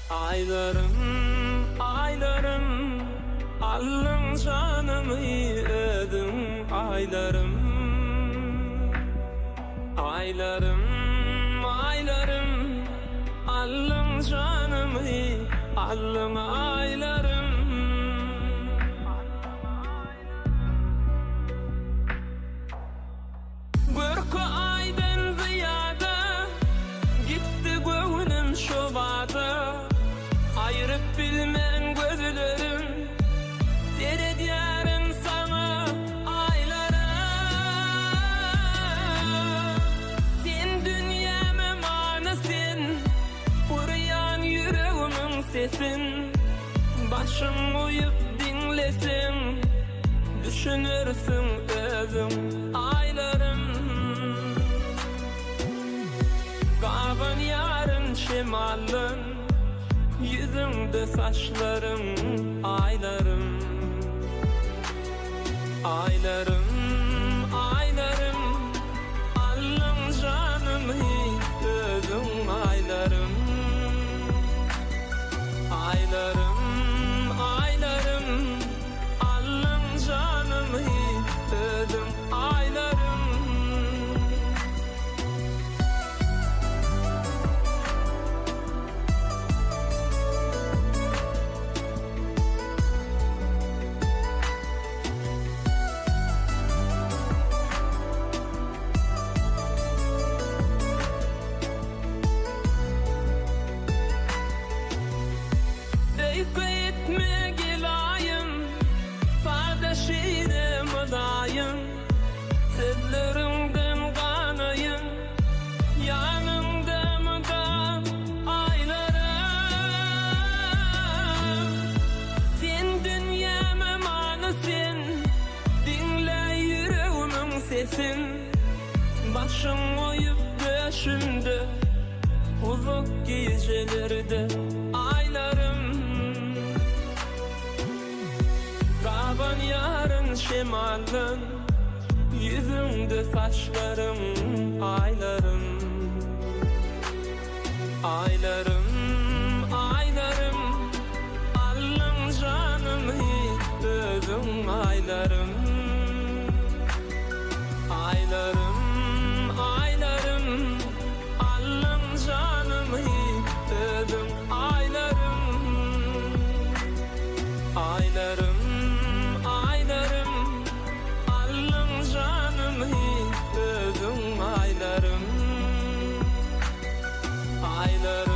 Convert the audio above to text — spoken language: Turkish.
Aylarım, aylarım, allın canımı ödüm. Aylarım, aylarım, aylarım, allın canımı, allın aylarım. Görkü aydan ziyada gitti gönlüm şobada. Ayırıp bilmem gözlerim dere diyarın sana aylara. Sen dünyama manasın, uğrayan yüreğimin sesin. Başım uyup dinlesin, düşünürsün özüm aylarım. Kaban yarın şemalın, yüzümde saçlarım aylarım. Aylarım, aylarım, allın canımı ödüm. Aylarım, aylarım, aylarım, allın canımı ödüm. Aylarım. Etme gelayım, fardaşine madayım. Sözlerimden kanayım, yanımda mıda aylara. Sen dünyama manasın, dinle yüreğimin sesin. Başım uyup döşümde, uzak gecelerde aylarım. Kaban yarın şemalın, yüzümde saçlarım aylarım. Aylarım, aylarım, allın canımı ödüm. Aylarım, aylarım, aylarım, allın canımı ödüm. Aylarım, aylarım, aylarım, allın canımı ödüm. Aylarım, aylarım.